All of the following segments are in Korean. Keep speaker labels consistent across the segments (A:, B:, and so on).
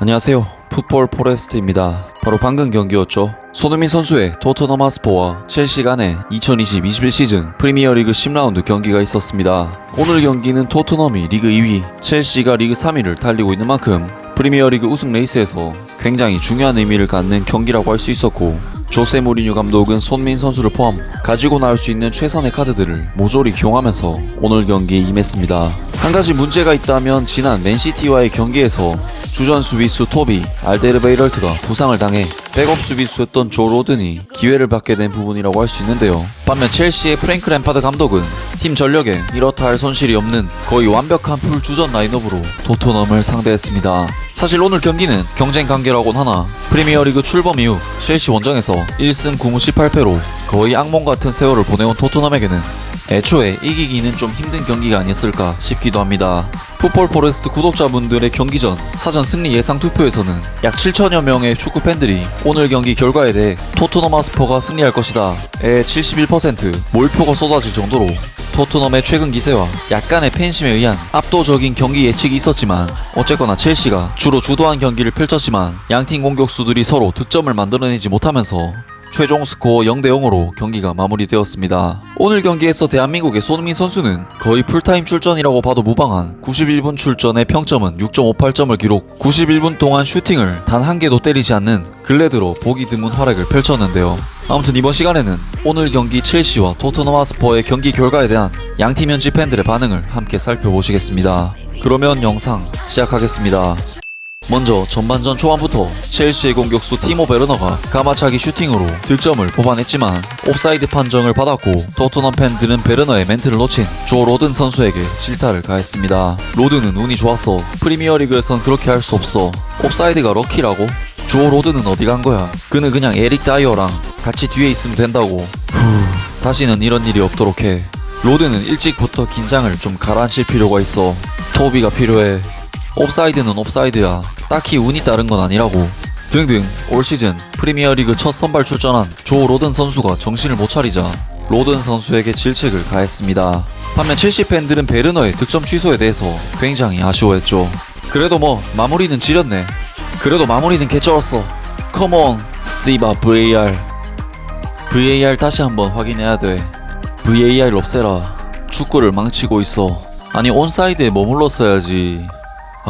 A: 안녕하세요. 풋볼 포레스트입니다. 바로 방금 경기였죠. 손흥민 선수의 토트넘 하스퍼와 첼시 간의 2020-21 시즌 프리미어리그 10라운드 경기가 있었습니다. 오늘 경기는 토트넘이 리그 2위, 첼시가 리그 3위를 달리고 있는 만큼 프리미어리그 우승 레이스에서 굉장히 중요한 의미를 갖는 경기라고 할 수 있었고, 조세 무리뉴 감독은 손흥민 선수를 포함 가지고 나올 수 있는 최선의 카드들을 모조리 이용하면서 오늘 경기에 임했습니다. 한 가지 문제가 있다면 지난 맨시티와의 경기에서 주전 수비수 토비 알데르베이럴트가 부상을 당해 백업 수비수였던 조 로든이 기회를 받게 된 부분이라고 할 수 있는데요. 반면 첼시의 프랭크 램파드 감독은 팀 전력에 이렇다 할 손실이 없는 거의 완벽한 풀 주전 라인업으로 토트넘을 상대했습니다. 사실 오늘 경기는 경쟁 관계라곤 하나 프리미어리그 출범 이후 첼시 원정에서 1승 9무 18패로 거의 악몽 같은 세월을 보내온 토트넘에게는 애초에 이기기는 좀 힘든 경기가 아니었을까 싶기도 합니다. 풋볼 포레스트 구독자분들의 경기 전 사전 승리 예상 투표에서는 약 7천여 명의 축구 팬들이 오늘 경기 결과에 대해 토트넘 하스퍼가 승리할 것이다 에 71% 몰표가 쏟아질 정도로 토트넘의 최근 기세와 약간의 팬심에 의한 압도적인 경기 예측이 있었지만, 어쨌거나 첼시가 주로 주도한 경기를 펼쳤지만 양팀 공격수들이 서로 득점을 만들어내지 못하면서 최종 스코어 0대0으로 경기가 마무리되었습니다. 오늘 경기에서 대한민국의 손흥민 선수는 거의 풀타임 출전이라고 봐도 무방한 91분 출전의 평점은 6.58점을 기록, 91분 동안 슈팅을 단 한 개도 때리지 않는 근래 들어 보기 드문 활약을 펼쳤는데요. 아무튼 이번 시간에는 오늘 경기 첼시와 토트넘 하스퍼의 경기 결과에 대한 양팀 현지 팬들의 반응을 함께 살펴보시겠습니다. 그러면 영상 시작하겠습니다. 먼저 전반전 초반부터 첼시의 공격수 티모 베르너가 가마차기 슈팅으로 득점을 뽑아냈지만 옵사이드 판정을 받았고, 토트넘 팬들은 베르너의 멘트를 놓친 조 로든 선수에게 질타를 가했습니다. 로든은 운이 좋았어. 프리미어리그에선 그렇게 할 수 없어. 옵사이드가 럭키라고? 조 로든은 어디 간 거야? 그는 그냥 에릭 다이어랑 같이 뒤에 있으면 된다고. 다시는 이런 일이 없도록 해. 로든은 일찍부터 긴장을 좀 가라앉힐 필요가 있어. 토비가 필요해. 옵사이드는 옵사이드야. 딱히 운이 따른 건 아니라고. 등등. 올 시즌 프리미어리그 첫 선발 출전한 조 로든 선수가 정신을 못 차리자 로든 선수에게 질책을 가했습니다. 반면 첼시 팬들은 베르너의 득점 취소에 대해서 굉장히 아쉬워했죠. 그래도 마무리는 지렸네. 그래도 마무리는 개쩔었어. 컴온 씨바 VAR 다시 한번 확인해야 돼. VAR 없애라. 축구를 망치고 있어. 아니 온사이드에 머물렀어야지.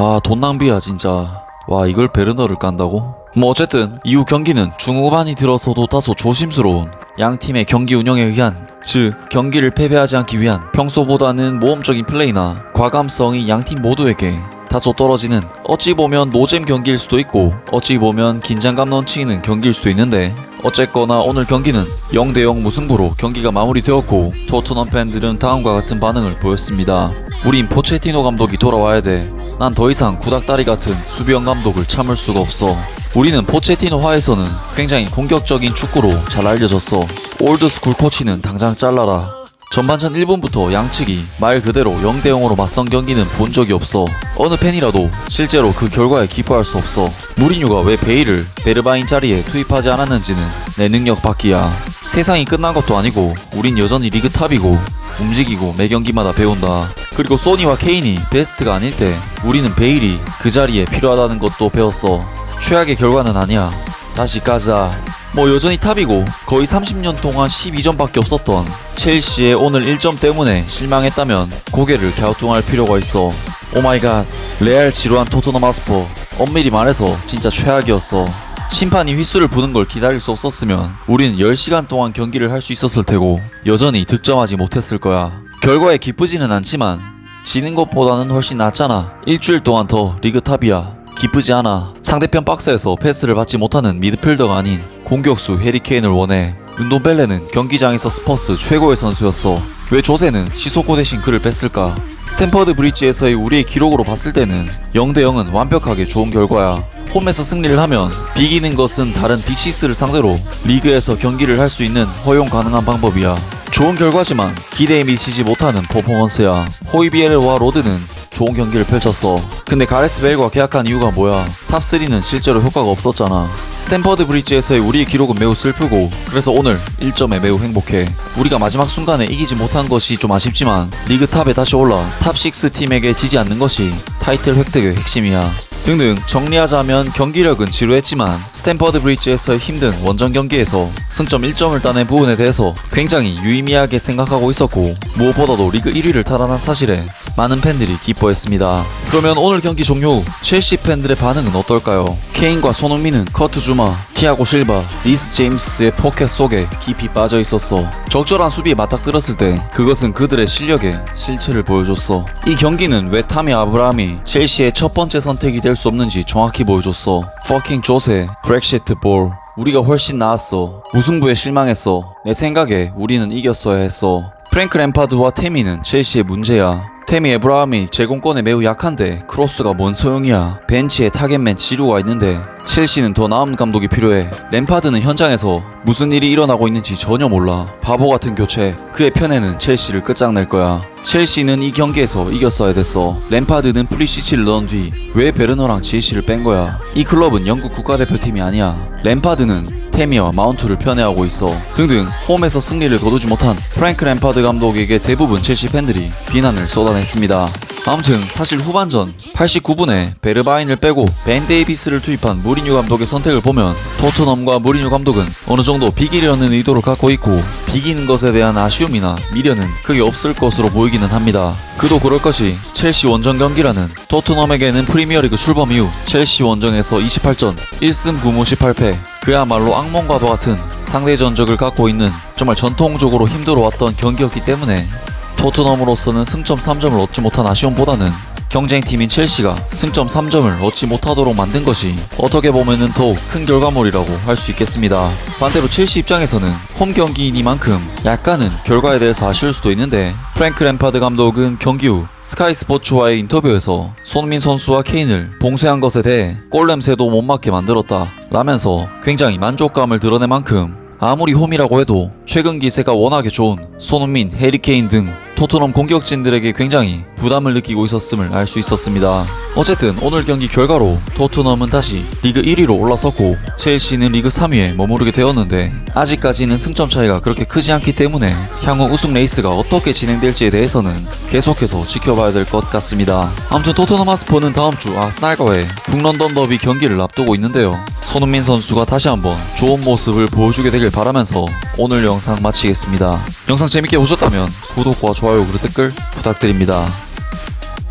A: 아, 돈 낭비야 진짜. 와, 이걸 베르너를 깐다고? 어쨌든 이후 경기는 중후반이 들어서도 다소 조심스러운 양팀의 경기 운영에 의한, 즉 경기를 패배하지 않기 위한 평소보다는 모험적인 플레이나 과감성이 양팀 모두에게 다소 떨어지는, 어찌 보면 노잼 경기일 수도 있고 어찌 보면 긴장감 넘치는 경기일 수도 있는데, 어쨌거나 오늘 경기는 0대0 무승부로 경기가 마무리되었고, 토트넘 팬들은 다음과 같은 반응을 보였습니다. 우린 포체티노 감독이 돌아와야 돼. 난 더 이상 구닥다리 같은 수비형 감독을 참을 수가 없어. 우리는 포체티노 하에서는 굉장히 공격적인 축구로 잘 알려졌어. 올드스쿨 코치는 당장 잘라라. 전반전 1분부터 양측이 말 그대로 0대0으로 맞선 경기는 본 적이 없어. 어느 팬이라도 실제로 그 결과에 기뻐할 수 없어. 무리뉴가 왜 베일을 베르바인 자리에 투입하지 않았는지는 내 능력 밖이야. 세상이 끝난 것도 아니고 우린 여전히 리그 탑이고 움직이고 매 경기마다 배운다. 그리고 소니와 케인이 베스트가 아닐 때 우리는 베일이 그 자리에 필요하다는 것도 배웠어. 최악의 결과는 아니야. 다시 까자. 여전히 탑이고 거의 30년 동안 12점밖에 없었던 첼시의 오늘 1점 때문에 실망했다면 고개를 갸우뚱할 필요가 있어. 오마이갓, 레알 지루한 토트넘 하스퍼. 엄밀히 말해서 진짜 최악이었어. 심판이 휘슬을 부는 걸 기다릴 수 없었으면 우린 10시간 동안 경기를 할 수 있었을 테고 여전히 득점하지 못했을 거야. 결과에 기쁘지는 않지만 지는 것보다는 훨씬 낫잖아. 일주일 동안 더 리그 탑이야. 기쁘지 않아. 상대편 박스에서 패스를 받지 못하는 미드필더가 아닌 공격수 해리케인을 원해. 운동벨레는 경기장에서 스퍼스 최고의 선수였어. 왜 조세는 시소코 대신 그를 뺐을까? 스탠퍼드 브리지에서의 우리의 기록으로 봤을 때는 0대0은 완벽하게 좋은 결과야. 홈에서 승리를 하면 비기는 것은 다른 빅시스를 상대로 리그에서 경기를 할 수 있는 허용 가능한 방법이야. 좋은 결과지만 기대에 미치지 못하는 퍼포먼스야. 호이비에르와 로드는 좋은 경기를 펼쳤어. 근데 가레스 베일과 계약한 이유가 뭐야? 탑3는 실제로 효과가 없었잖아. 스탠퍼드 브리지에서의 우리의 기록은 매우 슬프고, 그래서 오늘 1점에 매우 행복해. 우리가 마지막 순간에 이기지 못한 것이 좀 아쉽지만 리그 탑에 다시 올라 탑6 팀에게 지지 않는 것이 타이틀 획득의 핵심이야. 등등 정리하자면 경기력은 지루했지만 스탠퍼드 브리지에서의 힘든 원정 경기에서 승점 1점을 따낸 부분에 대해서 굉장히 유의미하게 생각하고 있었고 무엇보다도 리그 1위를 탈환한 사실에 많은 팬들이 기뻐했습니다. 그러면 오늘 경기 종료 후 첼시 팬들의 반응은 어떨까요? 케인과 손흥민은 커트 주마, 티아고 실바, 리스 제임스의 포켓 속에 깊이 빠져 있었어. 적절한 수비에 맞닥뜨렸을 때 그것은 그들의 실력의 실체를 보여줬어. 이 경기는 왜 타미 아브라함이 첼시의 첫 번째 선택이 될 수 없는지 정확히 보여줬어. 퍼킹 조세, 브렉시트 볼. 우리가 훨씬 나았어. 무승부에 실망했어. 내 생각에 우리는 이겼어야 했어. 프랭크 램파드와 태미는 첼시의 문제야. 태미 에브라함이 제공권에 매우 약한데 크로스가 뭔 소용이야. 벤치에 타겟맨 지루가 있는데 첼시는 더 나은 감독이 필요해. 램파드는 현장에서 무슨 일이 일어나고 있는지 전혀 몰라. 바보 같은 교체. 그의 편에는 첼시를 끝장낼 거야. 첼시는 이 경기에서 이겼어야 됐어. 램파드는 프리시치를 넣은 뒤 왜 베르너랑 지에시를 뺀 거야. 이 클럽은 영국 국가대표팀이 아니야. 램파드는 태미와 마운트를 편애하고 있어. 등등 홈에서 승리를 거두지 못한 프랭크 램파드 감독에게 대부분 첼시 팬들이 비난을 쏟아냈습니다. 아무튼 사실 후반전 89분에 베르바인을 빼고 벤 데이비스를 투입한 무리뉴 감독의 선택을 보면 토트넘과 무리뉴 감독은 어느 정도 비기려는 의도를 갖고 있고 비기는 것에 대한 아쉬움이나 미련은 크게 없을 것으로 보이기는 합니다. 그도 그럴 것이 첼시 원정 경기라는 토트넘에게는 프리미어리그 출범 이후 첼시 원정에서 28전 1승 9무 18패 그야말로 악몽과도 같은 상대 전적을 갖고 있는 정말 전통적으로 힘들어왔던 경기였기 때문에 토트넘으로서는 승점 3점을 얻지 못한 아쉬움보다는 경쟁팀인 첼시가 승점 3점을 얻지 못하도록 만든 것이 어떻게 보면은 더욱 큰 결과물이라고 할 수 있겠습니다. 반대로 첼시 입장에서는 홈 경기이니만큼 약간은 결과에 대해서 아쉬울 수도 있는데 프랭크 램파드 감독은 경기 후 스카이 스포츠와의 인터뷰에서 손흥민 선수와 케인을 봉쇄한 것에 대해 골 냄새도 못 맡게 만들었다 라면서 굉장히 만족감을 드러낸 만큼 아무리 홈이라고 해도 최근 기세가 워낙에 좋은 손흥민, 해리 케인 등 토트넘 공격진들에게 굉장히 부담을 느끼고 있었음을 알 수 있었습니다. 어쨌든 오늘 경기 결과로 토트넘은 다시 리그 1위로 올라섰고 첼시는 리그 3위에 머무르게 되었는데 아직까지는 승점 차이가 그렇게 크지 않기 때문에 향후 우승 레이스가 어떻게 진행될지에 대해서는 계속해서 지켜봐야 될 것 같습니다. 아무튼 토트넘 하스퍼는 다음주 아스날과의 북런던 더비 경기를 앞두고 있는데요. 손흥민 선수가 다시 한번 좋은 모습을 보여주게 되길 바라면서 오늘 영상 마치겠습니다. 영상 재밌게 보셨다면 구독과 좋아요 그리고 댓글 부탁드립니다.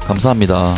A: 감사합니다.